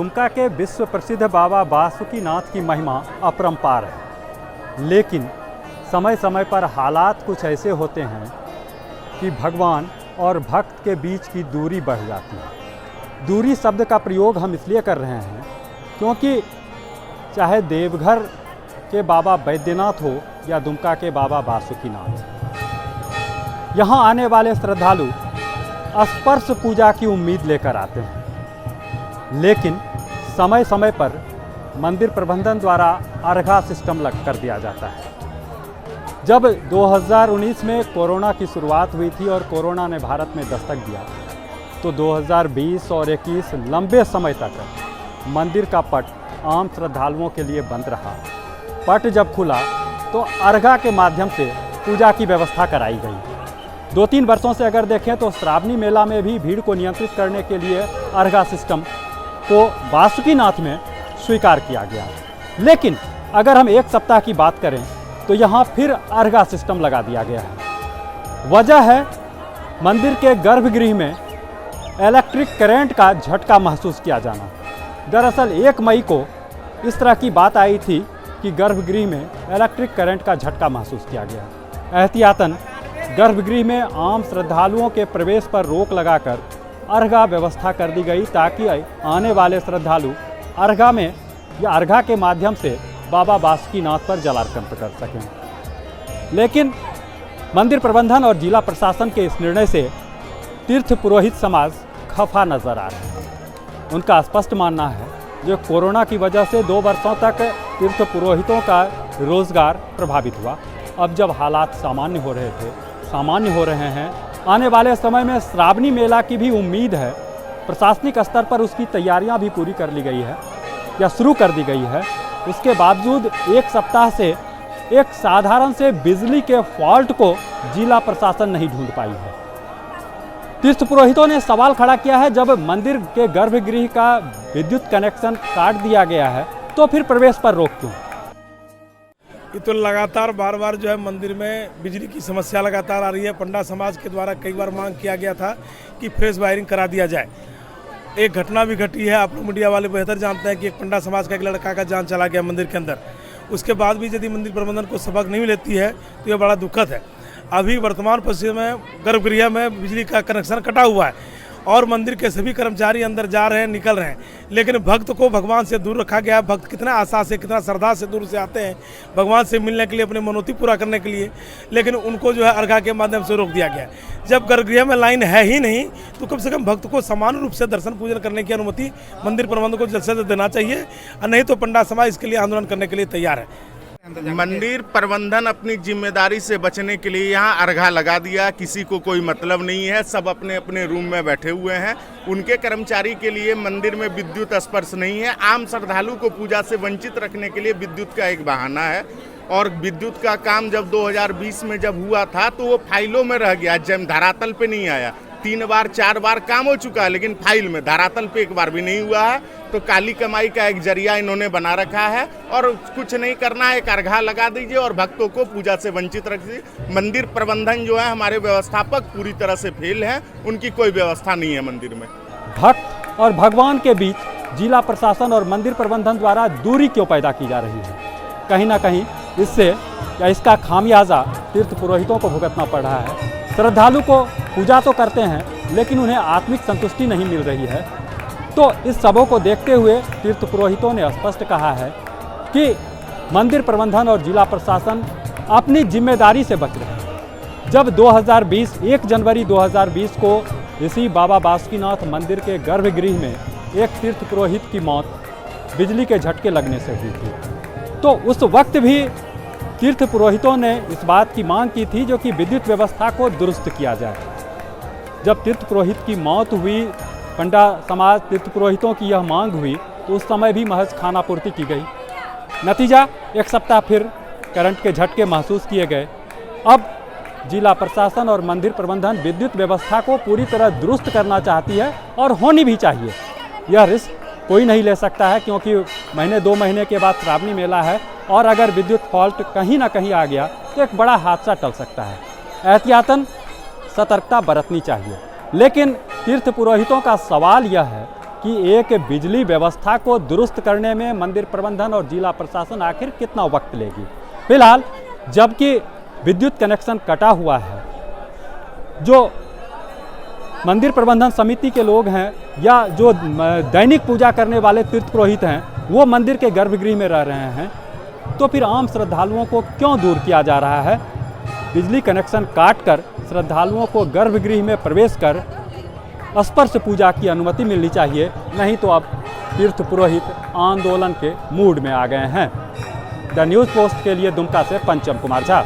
दुमका के विश्व प्रसिद्ध बाबा बासुकीनाथ की महिमा अपरंपार है, लेकिन समय समय पर हालात कुछ ऐसे होते हैं कि भगवान और भक्त के बीच की दूरी बढ़ जाती है। दूरी शब्द का प्रयोग हम इसलिए कर रहे हैं क्योंकि चाहे देवघर के बाबा बैद्यनाथ हो या दुमका के बाबा बासुकीनाथ, यहाँ आने वाले श्रद्धालु स्पर्श पूजा की उम्मीद लेकर आते हैं, लेकिन समय समय पर मंदिर प्रबंधन द्वारा अर्घा सिस्टम कर दिया जाता है। जब 2019 में कोरोना की शुरुआत हुई थी और कोरोना ने भारत में दस्तक दिया, तो 2020 और 21 लंबे समय तक मंदिर का पट आम श्रद्धालुओं के लिए बंद रहा। पट जब खुला तो अर्घा के माध्यम से पूजा की व्यवस्था कराई गई। 2-3 वर्षों से अगर देखें तो श्रावणी मेला में भी भीड़ को नियंत्रित करने के लिए अर्घा सिस्टम को बासुकीनाथ में स्वीकार किया गया। लेकिन अगर हम एक सप्ताह की बात करें तो यहाँ फिर अर्घा सिस्टम लगा दिया गया है। वजह है मंदिर के गर्भगृह में इलेक्ट्रिक करंट का झटका महसूस किया जाना। दरअसल 1 मई को इस तरह की बात आई थी कि गर्भगृह में इलेक्ट्रिक करंट का झटका महसूस किया गया। एहतियातन गर्भगृह में आम श्रद्धालुओं के प्रवेश पर रोक लगाकर अर्घा व्यवस्था कर दी गई, ताकि आने वाले श्रद्धालु अर्घा में या अर्घा के माध्यम से बाबा बासुकीनाथ पर जलार्पण कर सकें। लेकिन मंदिर प्रबंधन और जिला प्रशासन के इस निर्णय से तीर्थ पुरोहित समाज खफा नजर आ रहा है। उनका स्पष्ट मानना है जो कोरोना की वजह से 2 वर्षों तक तीर्थ पुरोहितों का रोजगार प्रभावित हुआ, अब जब हालात सामान्य हो रहे हैं, आने वाले समय में श्रावणी मेला की भी उम्मीद है। प्रशासनिक स्तर पर उसकी तैयारियां भी पूरी कर ली गई है या शुरू कर दी गई है। उसके बावजूद 1 सप्ताह से एक साधारण से बिजली के फॉल्ट को जिला प्रशासन नहीं ढूंढ पाई है। तीर्थ पुरोहितों ने सवाल खड़ा किया है, जब मंदिर के गर्भगृह का विद्युत कनेक्शन काट दिया गया है तो फिर प्रवेश पर रोक क्यों? ये तो लगातार बार जो है मंदिर में बिजली की समस्या लगातार आ रही है। पंडा समाज के द्वारा कई बार मांग किया गया था कि फ्रेश वायरिंग करा दिया जाए। एक घटना भी घटी है, आप लोग मीडिया वाले बेहतर जानते हैं कि एक पंडा समाज का एक लड़का का जान चला गया मंदिर के अंदर। उसके बाद भी यदि मंदिर प्रबंधन को सबक नहीं लेती है तो यह बड़ा दुखद है। अभी वर्तमान परिस्थिति में गर्भगृह में बिजली का कनेक्शन कटा हुआ है और मंदिर के सभी कर्मचारी अंदर जा रहे हैं, निकल रहे हैं, लेकिन भक्त को भगवान से दूर रखा गया है। भक्त कितना आशा से, कितना श्रद्धा से दूर से आते हैं भगवान से मिलने के लिए, अपनी मनोती पूरा करने के लिए, लेकिन उनको जो है अर्घा के माध्यम से रोक दिया गया है। जब गर्भगृह में लाइन है ही नहीं तो कम से कम भक्त को समान रूप से दर्शन पूजन करने की अनुमति मंदिर प्रबंधन को जल्द से जल्द देना चाहिए, और नहीं तो पंडा समाज इसके लिए आंदोलन करने के लिए तैयार है। मंदिर प्रबंधन अपनी जिम्मेदारी से बचने के लिए यहाँ अर्घा लगा दिया। किसी को कोई मतलब नहीं है, सब अपने अपने रूम में बैठे हुए हैं। उनके कर्मचारी के लिए मंदिर में विद्युत स्पर्श नहीं है। आम श्रद्धालु को पूजा से वंचित रखने के लिए विद्युत का एक बहाना है। और विद्युत का काम जब 2020 में जब हुआ था तो वो फाइलों में रह गया, जब धरातल पे नहीं आया। 3 बार 4 बार काम हो चुका है, लेकिन फाइल में, धरातल पे एक बार भी नहीं हुआ है। तो काली कमाई का एक जरिया इन्होंने बना रखा है और कुछ नहीं करना है, एक अर्घा लगा दीजिए और भक्तों को पूजा से वंचित रख दीजिए। मंदिर प्रबंधन जो है, हमारे व्यवस्थापक पूरी तरह से फेल हैं, उनकी कोई व्यवस्था नहीं है मंदिर में। भक्त और भगवान के बीच जिला प्रशासन और मंदिर प्रबंधन द्वारा दूरी क्यों पैदा की जा रही है? कहीं ना कहीं इससे या इसका खामियाजा तीर्थ पुरोहितों को भुगतना पड़ रहा है। श्रद्धालु को पूजा तो करते हैं लेकिन उन्हें आत्मिक संतुष्टि नहीं मिल रही है। तो इस सबों को देखते हुए तीर्थ पुरोहितों ने स्पष्ट कहा है कि मंदिर प्रबंधन और जिला प्रशासन अपनी जिम्मेदारी से बच रहे हैं। जब 1 जनवरी 2020 को इसी बाबा बासुकीनाथ मंदिर के गर्भगृह में एक तीर्थ पुरोहित की मौत बिजली के झटके लगने से हुई थी, तो उस वक्त भी तीर्थ पुरोहितों ने इस बात की मांग की थी जो कि विद्युत व्यवस्था को दुरुस्त किया जाए। जब तीर्थ पुरोहित की मौत हुई, पंडा समाज तीर्थ पुरोहितों की यह मांग हुई, तो उस समय भी महज खानापूर्ति की गई। नतीजा 1 सप्ताह फिर करंट के झटके महसूस किए गए। अब जिला प्रशासन और मंदिर प्रबंधन विद्युत व्यवस्था को पूरी तरह दुरुस्त करना चाहती है और होनी भी चाहिए। यह रिस्क कोई नहीं ले सकता है क्योंकि 1-2 महीने के बाद श्रावणी मेला है और अगर विद्युत फॉल्ट कहीं ना कहीं आ गया तो एक बड़ा हादसा टल सकता है। एहतियातन सतर्कता बरतनी चाहिए। लेकिन तीर्थ पुरोहितों का सवाल यह है कि एक बिजली व्यवस्था को दुरुस्त करने में मंदिर प्रबंधन और जिला प्रशासन आखिर कितना वक्त लेगी। फिलहाल जबकि विद्युत कनेक्शन कटा हुआ है, जो मंदिर प्रबंधन समिति के लोग हैं या जो दैनिक पूजा करने वाले तीर्थ पुरोहित हैं वो मंदिर के गर्भगृह में रह रहे हैं, तो फिर आम श्रद्धालुओं को क्यों दूर किया जा रहा है? बिजली कनेक्शन काटकर श्रद्धालुओं को गर्भगृह में प्रवेश कर स्पर्श पूजा की अनुमति मिलनी चाहिए, नहीं तो अब तीर्थ पुरोहित आंदोलन के मूड में आ गए हैं। द न्यूज़ पोस्ट के लिए दुमका से पंचम कुमार झा।